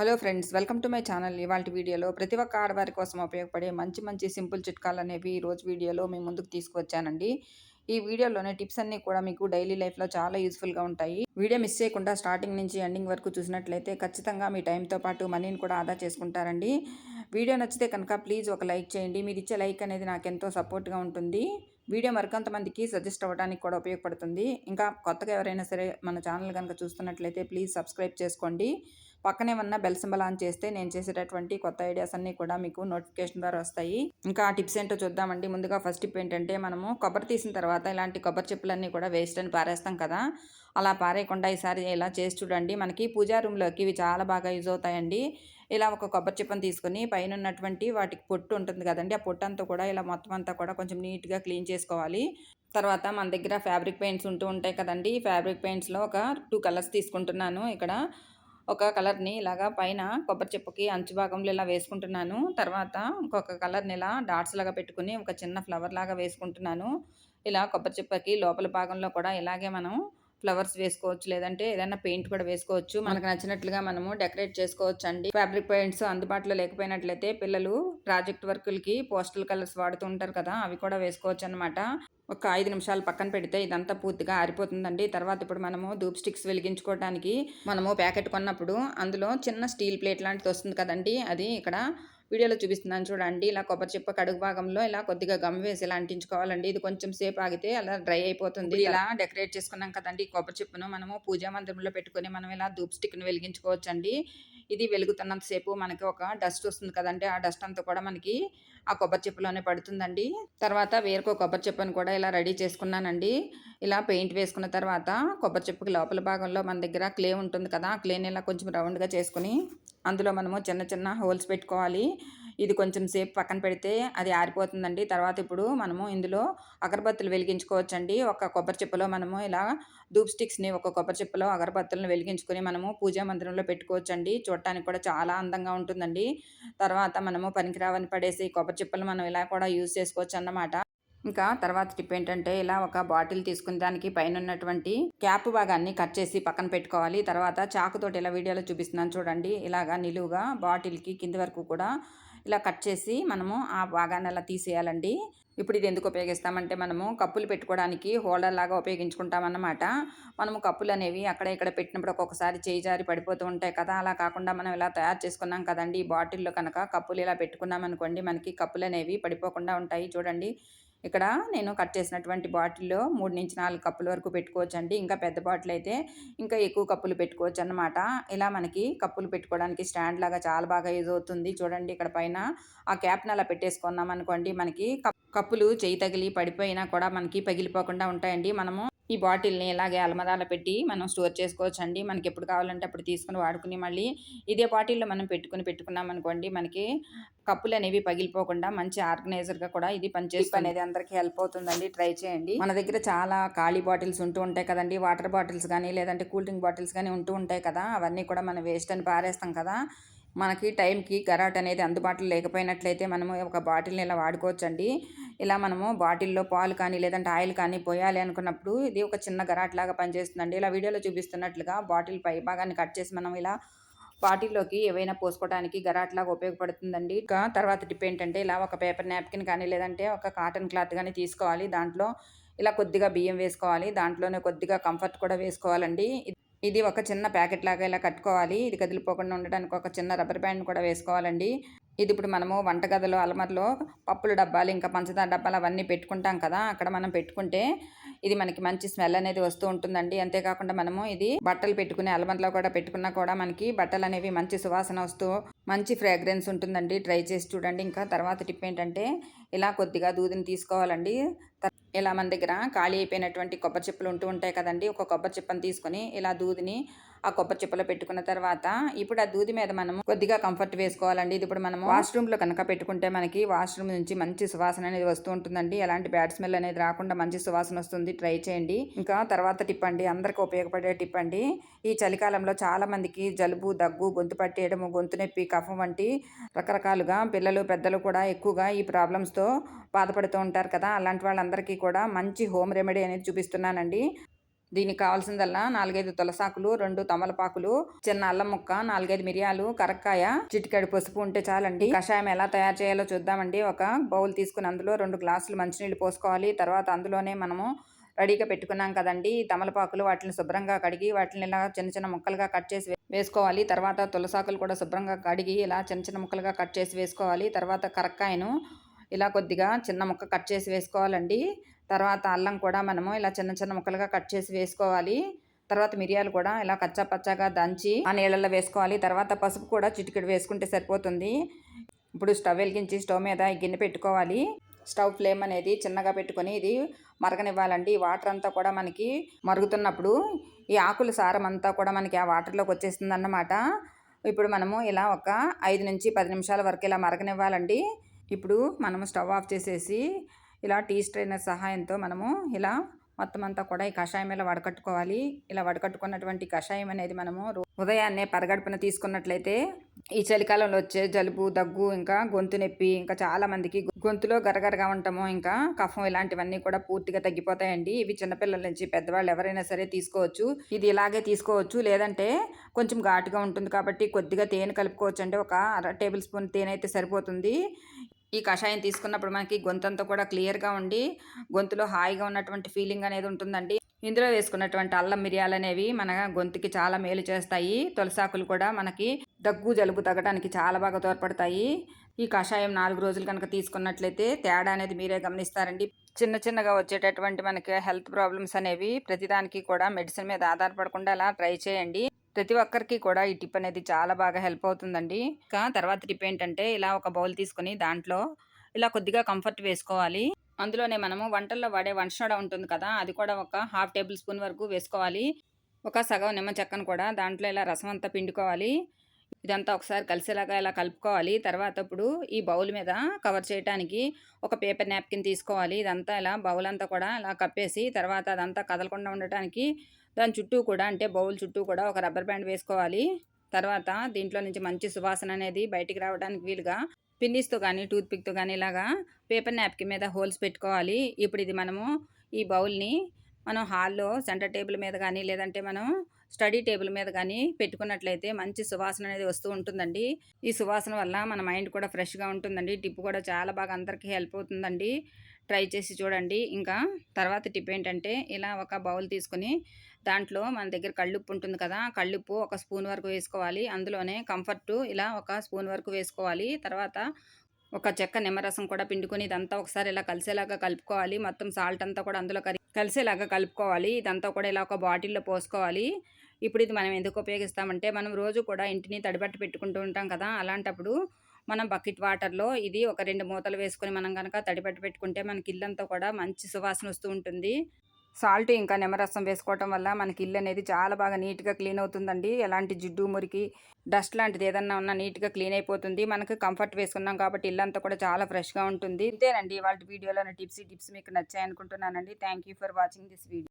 Hello friends, welcome to my channel. ఇవాల్టి వీడియోలో ప్రతి ఒక్క ఆడవారి కోసం ఉపయోగపడే మంచి మంచి సింపుల్ చిట్కాలనేవి ఈ రోజు వీడియోలో మీ ముందుకు తీసుకువచ్చానండి. ఈ వీడియోలోనే టిప్స్ అన్నీ కూడా మీకు డైలీ లైఫ్‌లో చాలా యూజ్‌ఫుల్‌గా ఉంటాయి. వీడియో మిస్ చేయకుండా స్టార్టింగ్ నుంచి ఎండింగ్ వరకు చూసినట్లయితే ఖచ్చితంగా మీ టైంతో పాటు మనీని కూడా ఆదా చేసుకుంటారండి. వీడియో నచ్చితే కనుక ప్లీజ్ ఒక లైక్ చేయండి. మీరిచ్చే లైక్ అనేది నాకెంతో సపోర్ట్‌గా ఉంటుంది. వీడియో మరికొంతమందికి సజెస్ట్ అవ్వడానికి కూడా ఉపయోగపడుతుంది. ఇంకా కొత్తగా ఎవరైనా సరే మన ఛానల్ గనుక చూస్తున్నట్లయితే ప్లీజ్ సబ్స్క్రైబ్ చేసుకోండి. పక్కనే ఉన్న బెల్ సింబల్ ఆన్ చేస్తే నేను చేసేటటువంటి కొత్త ఐడియాస్ అన్నీ కూడా మీకు నోటిఫికేషన్ ద్వారా వస్తాయి. ఇంకా ఆ టిప్స్ ఏంటో చూద్దామండి. ముందుగా ఫస్ట్ టిప్ ఏంటంటే, మనము కొబ్బరి తీసిన తర్వాత ఇలాంటి కొబ్బరి చెప్పులన్నీ కూడా వేస్ట్ అని పారేస్తాం కదా! అలా పారేయకుండా ఈసారి ఇలా చేసి చూడండి. మనకి పూజా రూమ్‌లోకి ఇవి చాలా బాగా యూజ్ అవుతాయండి. ఇలా ఒక కొబ్బరి చిప్పను తీసుకొని పైనున్నటువంటి వాటికి పొట్టు ఉంటుంది కదండీ! ఆ పొట్టంతా కూడా ఇలా మొత్తం అంతా కూడా కొంచెం నీట్‌గా క్లీన్ చేసుకోవాలి. తర్వాత మన దగ్గర ఫ్యాబ్రిక్ పెయింట్స్ ఉంటూ ఉంటాయి కదండీ! ఫ్యాబ్రిక్ పెయింట్స్‌లో ఒక 2 కలర్స్ తీసుకుంటున్నాను. ఇక్కడ ఒక కలర్‌ని ఇలాగా పైన కొబ్బరి చిప్పకి అంచు భాగంలో ఇలా వేసుకుంటున్నాను. తర్వాత ఇంకొక కలర్‌ని ఇలా డాట్స్ లాగా పెట్టుకొని ఒక చిన్న ఫ్లవర్ లాగా వేసుకుంటున్నాను. ఇలా కొబ్బరి చిప్పకి లోపల భాగంలో కూడా ఇలాగే మనం ఫ్లవర్స్ వేసుకోవచ్చు. లేదంటే ఏదైనా పెయింట్ కూడా వేసుకోవచ్చు. మనకు నచ్చినట్లుగా మనము డెకరేట్ చేసుకోవచ్చండి. ఫ్యాబ్రిక్ పెయింట్స్ అందుబాటులో లేకపోయినట్లయితే పిల్లలు ప్రాజెక్ట్ వర్కులకి పోస్టల్ కలర్స్ వాడుతూ ఉంటారు కదా! అవి కూడా వేసుకోవచ్చనమాట. ఒక 5 నిమిషాలు పక్కన పెడితే ఇదంతా పూర్తిగా ఆరిపోతుందండి. తర్వాత ఇప్పుడు మనము ధూప్ స్టిక్స్ వెలిగించుకోవడానికి మనము ప్యాకెట్ కొన్నప్పుడు అందులో చిన్న స్టీల్ ప్లేట్ లాంటిది వస్తుంది కదండీ! అది ఇక్కడ వీడియోలో చూపిస్తున్నాను చూడండి. ఇలా కొబ్బరి చిప్పకి అడుగు భాగంలో ఇలా కొద్దిగా గమ్ వేసి ఇలా అంటించుకోవాలండి. ఇది కొంచెం సేపు ఆగితే అలా డ్రై అయిపోతుంది. ఇలా డెకరేట్ చేసుకున్నాం కదండీ! ఈ కొబ్బరి చిప్పను మనము పూజా మందిరంలో పెట్టుకొని మనం ఇలా ధూప్ స్టిక్‌ని వెలిగించుకోవచ్చండి. ఇది వెలుగుతున్నంత సేపు మనకి ఒక డస్ట్ వస్తుంది కదండీ! ఆ డస్ట్ అంతా కూడా మనకి ఆ కొబ్బరి చిప్పలోనే పడుతుందండి. తర్వాత వేరొక కొబ్బరి చిప్పను కూడా ఇలా రెడీ చేసుకున్నానండి. ఇలా పెయింట్ వేసుకున్న తర్వాత కొబ్బరి చిప్పకి లోపల భాగంలో మన దగ్గర క్లే ఉంటుంది కదా! ఆ క్లేని ఇలా కొంచెం రౌండ్‌గా చేసుకొని అందులో మనము చిన్న చిన్న హోల్స్ పెట్టుకోవాలి. ఇది కొంచెం సేపు పక్కన పెడితే అది ఆరిపోతుందండి. తర్వాత ఇప్పుడు మనము ఇందులో అగరబత్తులు వెలిగించుకోవచ్చండి. ఒక కొబ్బరి చిప్పలో మనము ఇలా ధూప్ స్టిక్స్‌ని ఒక కొబ్బరి చిప్పలో అగరబత్తులను వెలిగించుకొని మనము పూజా మందిరంలో పెట్టుకోవచ్చండి. చూడటానికి కూడా చాలా అందంగా ఉంటుందండి. తర్వాత మనము పనికిరావని పడేసి కొబ్బరి చిప్పలను మనం ఇలా కూడా యూజ్ చేసుకోవచ్చన్నమాట. ఇంకా తర్వాత టిప్ ఏంటంటే, ఇలా ఒక బాటిల్ తీసుకొని దానికి పైనున్నటువంటి క్యాప్ భాగాన్ని కట్ చేసి పక్కన పెట్టుకోవాలి. తర్వాత చాకుతోటి ఇలా వీడియోలో చూపిస్తున్నాను చూడండి. ఇలాగా నిలువుగా బాటిల్‌కి కింది వరకు కూడా ఇలా కట్ చేసి మనము ఆ భాగాన్ని అలా తీసేయాలండి. ఇప్పుడు ఇది ఎందుకు ఉపయోగిస్తామంటే, మనము కప్పులు పెట్టుకోవడానికి హోల్డర్ లాగా ఉపయోగించుకుంటామన్నమాట. మనము కప్పులనేవి అక్కడ ఇక్కడ పెట్టినప్పుడు ఒక్కొక్కసారి చేయి జారి పడిపోతూ ఉంటాయి కదా! అలా కాకుండా మనం ఇలా తయారు చేసుకున్నాం కదండీ! ఈ బాటిల్‌లో కనుక కప్పులు ఇలా పెట్టుకున్నామనుకోండి, మనకి కప్పులనేవి పడిపోకుండా ఉంటాయి. చూడండి. ఇక్కడ నేను కట్ చేసినటువంటి బాటిల్‌లో 3-4 కప్పుల వరకు పెట్టుకోవచ్చండి. ఇంకా పెద్ద బాటిల్ అయితే ఇంకా ఎక్కువ కప్పులు పెట్టుకోవచ్చన్నమాట. ఇలా మనకి కప్పులు పెట్టుకోవడానికి స్టాండ్ లాగా చాలా బాగా యూజ్ అవుతుంది. చూడండి ఇక్కడ పైన ఆ క్యాప్‌ని అలా పెట్టేసుకున్నామనుకోండి, మనకి కప్పులు చెయ్యి తగిలి పడిపోయినా కూడా మనకి పగిలిపోకుండా ఉంటాయండి. మనము ఈ బాటిల్‌ని ఇలాగే అల్మరాలో పెట్టి మనం స్టోర్ చేసుకోవచ్చండి. మనకెప్పుడు కావాలంటే అప్పుడు తీసుకొని వాడుకుని మళ్ళీ ఇదే బాటిల్‌లో మనం పెట్టుకున్నామనుకోండి, మనకి కప్పులనేవి పగిలిపోకుండా మంచి ఆర్గనైజర్‌గా కూడా ఇది పనిచేస్తుంది. టిప్ అనేది అందరికీ హెల్ప్ అవుతుందండి. ట్రై చేయండి. మన దగ్గర చాలా ఖాళీ బాటిల్స్ ఉంటూ ఉంటాయి కదండీ! వాటర్ బాటిల్స్ గానీ, లేదంటే కూల్ డ్రింక్ బాటిల్స్ గానీ ఉంటూ ఉంటాయి కదా! అవన్నీ కూడా మనం వేస్ట్ అని పారేస్తాం కదా! మనకి టైంకి గరాట్ అనేది అందుబాటులో లేకపోయినట్లయితే మనము ఒక బాటిల్‌ని ఇలా వాడుకోవచ్చండి. ఇలా మనము బాటిల్‌లో పాలు కానీ, లేదంటే ఆయిల్ కానీ పోయాలి అనుకున్నప్పుడు ఇది ఒక చిన్న గరాట్‌లాగా పనిచేస్తుందండి. ఇలా వీడియోలో చూపిస్తున్నట్లుగా బాటిల్ పై భాగాన్ని కట్ చేసి మనం ఇలా బాటిల్‌లోకి ఏవైనా పోసుకోవడానికి గరాట్‌లాగా ఉపయోగపడుతుందండి. ఇంకా తర్వాత టిప్ ఏంటంటే, ఇలా ఒక పేపర్ నాప్కిన్ కానీ, లేదంటే ఒక కాటన్ క్లాత్ గానీ తీసుకోవాలి. దాంట్లో ఇలా కొద్దిగా బియ్యం వేసుకోవాలి. దాంట్లోనే కొద్దిగా కంఫర్ట్ కూడా వేసుకోవాలండి. ఇది ఒక చిన్న ప్యాకెట్‌లాగా ఇలా కట్టుకోవాలి. ఇది కదిలిపోకుండా ఉండడానికి ఒక చిన్న రబ్బర్ బ్యాండ్ కూడా వేసుకోవాలండి. ఇది ఇప్పుడు మనము వంటగదిలో అల్మార్‌లో పప్పుల డబ్బాలు, ఇంకా పంచదార డబ్బాలు అవన్నీ పెట్టుకుంటాం కదా! అక్కడ మనం పెట్టుకుంటే ఇది మనకి మంచి స్మెల్ అనేది వస్తూ ఉంటుందండి. అంతేకాకుండా మనము ఇది బట్టలు పెట్టుకునే అల్మార్‌లో కూడా పెట్టుకున్నా కూడా మనకి బట్టలనేవి మంచి సువాసన వస్తూ మంచి ఫ్రాగ్రెన్స్ ఉంటుందండి. ట్రై చేసి చూడండి. ఇంకా తర్వాత టిప్ ఏంటంటే, ఇలా కొద్దిగా దూదిని తీసుకోవాలండి. ఇలా మన దగ్గర ఖాళీ అయిపోయినటువంటి కొబ్బరి చిప్పలు ఉంటూ ఉంటాయి కదండీ! ఒక కొబ్బరి చిప్పను తీసుకొని ఇలా దూదిని ఆ కొబ్బరి చిప్పలో పెట్టుకున్న తర్వాత ఇప్పుడు ఆ దూది మీద మనము కొద్దిగా కంఫర్ట్ వేసుకోవాలండి. ఇది ఇప్పుడు మనము వాష్‌రూమ్‌లో కనుక పెట్టుకుంటే మనకి వాష్‌రూమ్ నుంచి మంచి సువాసన అనేది వస్తూ ఉంటుందండి. ఎలాంటి బ్యాడ్ స్మెల్ అనేది రాకుండా మంచి సువాసన వస్తుంది. ట్రై చేయండి. ఇంకా తర్వాత టిప్ అండి, అందరికి ఉపయోగపడే టిప్ అండి. ఈ చలికాలంలో చాలా మందికి జలుబు, దగ్గు, గొంతు పట్టేయడము, గొంతు నొప్పి, కఫం వంటి రకరకాలుగా పిల్లలు, పెద్దలు కూడా ఎక్కువగా ఈ ప్రాబ్లమ్స్‌తో బాధపడుతూ ఉంటారు కదా! అలాంటి వాళ్ళందరికీ కూడా మంచి హోమ్ రెమెడీ అనేది చూపిస్తున్నానండి. దీనికి కావాల్సిందల్లా 4, 5 తులసాకులు, 2 తమలపాకులు, చిన్న అల్లం ముక్క, 4, 5 మిరియాలు, కరక్కాయ, చిటికెడు పసుపు ఉంటే చాలండి. కషాయం ఎలా తయారు చేయాలో చూద్దామండి. ఒక బౌల్ తీసుకుని అందులో 2 గ్లాసులు మంచినీళ్ళు పోసుకోవాలి. తర్వాత అందులోనే మనము రెడీగా పెట్టుకున్నాం కదండి తమలపాకులు, వాటిని శుభ్రంగా కడిగి వాటిని ఇలా చిన్న చిన్న ముక్కలుగా కట్ చేసి వేసుకోవాలి. తర్వాత తులసాకులు కూడా శుభ్రంగా కడిగి ఇలా చిన్న చిన్న ముక్కలుగా కట్ చేసి వేసుకోవాలి. తర్వాత కరక్కాయను ఇలా కొద్దిగా చిన్న ముక్క కట్ చేసి వేసుకోవాలండి. తర్వాత అల్లం కూడా మనము ఇలా చిన్న చిన్న ముక్కలుగా కట్ చేసి వేసుకోవాలి. తర్వాత మిరియాలు కూడా ఇలా కచ్చా పచ్చాగా దంచి ఆ నీళ్ళల్లో వేసుకోవాలి. తర్వాత పసుపు కూడా చిటికెడు వేసుకుంటే సరిపోతుంది. ఇప్పుడు స్టవ్ వెలిగించి స్టవ్ మీద ఈ గిన్నె పెట్టుకోవాలి. స్టవ్ ఫ్లేమ్ అనేది చిన్నగా పెట్టుకొని ఇది మరగనివ్వాలండి. వాటర్ అంతా కూడా మనకి మరుగుతున్నప్పుడు ఈ ఆకుల సారం అంతా కూడా మనకి ఆ వాటర్లోకి వచ్చేస్తుంది అన్నమాట. ఇప్పుడు మనము ఇలా ఒక 5 నుంచి 10 నిమిషాల వరకు ఇలా మరగనివ్వాలండి. ఇప్పుడు మనము స్టవ్ ఆఫ్ చేసేసి ఇలా టీ స్ట్రైనర్ సహాయంతో మనము ఇలా మొత్తం అంతా కూడా ఈ కషాయం ఇలా వడకట్టుకోవాలి. ఇలా వడకట్టుకున్నటువంటి కషాయం అనేది మనము ఉదయాన్నే పరగడుపున తీసుకున్నట్లయితే ఈ చలికాలంలో వచ్చే జలుబు, దగ్గు, ఇంకా గొంతు నొప్పి, ఇంకా చాలా మందికి గొంతులో గరగరగా ఉండటము, ఇంకా కఫం ఇలాంటివన్నీ కూడా పూర్తిగా తగ్గిపోతాయండి. ఇవి చిన్నపిల్లల నుంచి పెద్దవాళ్ళు ఎవరైనా సరే తీసుకోవచ్చు. ఇది ఇలాగే తీసుకోవచ్చు, లేదంటే కొంచెం ఘాటుగా ఉంటుంది కాబట్టి కొద్దిగా తేనె కలుపుకోవచ్చు. అంటే ఒక 1/2 టేబుల్ స్పూన్ తేనె అయితే సరిపోతుంది. ఈ కషాయం తీసుకున్నప్పుడు మనకి గొంతంతా కూడా క్లియర్గా ఉండి గొంతులో హాయిగా ఉన్నటువంటి ఫీలింగ్ అనేది ఉంటుందండి. ఇందులో వేసుకున్నటువంటి అల్లం, మిరియాలు అనేవి మన గొంతుకి చాలా మేలు చేస్తాయి. తులసాకులు కూడా మనకి దగ్గు, జలుబు తగ్గడానికి చాలా బాగా తోడ్పడతాయి. ఈ కషాయం 4 రోజులు కనుక తీసుకున్నట్లయితే తేడా అనేది మీరే గమనిస్తారండి. చిన్న చిన్నగా వచ్చేటటువంటి మనకి హెల్త్ ప్రాబ్లమ్స్ అనేవి ప్రతిదానికి కూడా మెడిసిన్ మీద ఆధారపడకుండా అలా ట్రై చేయండి. ప్రతి ఒక్కరికి కూడా ఈ టిప్ అనేది చాలా బాగా హెల్ప్ అవుతుందండి. ఇంకా తర్వాత టిప్ ఏంటంటే ఇలా ఒక బౌల్ తీసుకొని దాంట్లో ఇలా కొద్దిగా కంఫర్ట్ వేసుకోవాలి. అందులోనే మనము వంటల్లో వాడే వంట సోడా ఉంటుంది కదా, అది కూడా ఒక 1/2 టేబుల్ స్పూన్ వరకు వేసుకోవాలి. ఒక సగం నిమ్మ చెక్కను కూడా దాంట్లో ఇలా రసం అంతా పిండుకోవాలి. ఇదంతా ఒకసారి కలిసేలాగా ఇలా కలుపుకోవాలి. తర్వాత ఇప్పుడు ఈ బౌల్ మీద కవర్ చేయడానికి ఒక పేపర్ నాప్కిన్ తీసుకోవాలి. ఇదంతా ఇలా బౌల్ అంతా కూడా ఇలా కప్పేసి తర్వాత అదంతా కదలకుండా ఉండటానికి దాని చుట్టూ కూడా, అంటే బౌల్ చుట్టూ కూడా ఒక రబ్బర్ బ్యాండ్ వేసుకోవాలి. తర్వాత దీంట్లో నుంచి మంచి సువాసన అనేది బయటికి రావడానికి వీలుగా పిన్నిస్తో కానీ టూత్పిక్తో కానీ ఇలాగా పేపర్ నాప్కిన్ మీద హోల్స్ పెట్టుకోవాలి. ఇప్పుడు ఇది మనము ఈ బౌల్ని మనం హాల్లో సెంటర్ టేబుల్ మీద కానీ, లేదంటే మనం స్టడీ టేబుల్ మీద కానీ పెట్టుకున్నట్లయితే మంచి సువాసన అనేది వస్తూ ఉంటుందండి. ఈ సువాసన వల్ల మన మైండ్ కూడా ఫ్రెష్గా ఉంటుందండి. టిప్ కూడా చాలా బాగా అందరికీ హెల్ప్ అవుతుందండి. ట్రై చేసి చూడండి. ఇంకా తర్వాత టిప్ ఏంటంటే ఇలా ఒక బౌల్ తీసుకొని దాంట్లో మన దగ్గర కళ్ళుప్పు ఉంటుంది కదా, కళ్ళుప్పు ఒక స్పూన్ వరకు వేసుకోవాలి. అందులోనే కంఫర్టు ఇలా ఒక స్పూన్ వరకు వేసుకోవాలి. తర్వాత ఒక చెక్క నిమ్మరసం కూడా పిండుకొని ఇదంతా ఒకసారి ఇలా కలిసేలాగా కలుపుకోవాలి. మొత్తం సాల్ట్ అంతా కూడా అందులో కలిసేలాగా కలుపుకోవాలి. ఇదంతా కూడా ఇలా ఒక బాటిల్లో పోసుకోవాలి. ఇప్పుడు ఇది మనం ఎందుకు ఉపయోగిస్తామంటే మనం రోజు కూడా ఇంటిని తడిబట్టి పెట్టుకుంటూ ఉంటాం కదా, అలాంటప్పుడు మనం బకెట్ వాటర్లో ఇది ఒక 2 మూతలు వేసుకొని మనం కనుక తడిబట్టి పెట్టుకుంటే మనకి ఇల్లంతా కూడా మంచి సువాసన వస్తూ ఉంటుంది. సాల్ట్ ఇంకా నిమ్మరసం వేసుకోవటం వల్ల మనకి ఇల్లు అనేది చాలా బాగా నీట్గా క్లీన్ అవుతుందండి. ఎలాంటి జిడ్డు, మురికి, డస్ట్ లాంటిది ఏదన్నా ఉన్నా నీట్గా క్లీన్ అయిపోతుంది. మనకు కంఫర్ట్ వేసుకున్నాం కాబట్టి ఇల్లంతా కూడా చాలా ఫ్రెష్గా ఉంటుంది. ఇంతేనండి వాళ్ళ వీడియోలోని టిప్స్ మీకు నచ్చాయి అనుకుంటున్నానండి. Thank you for watching this video.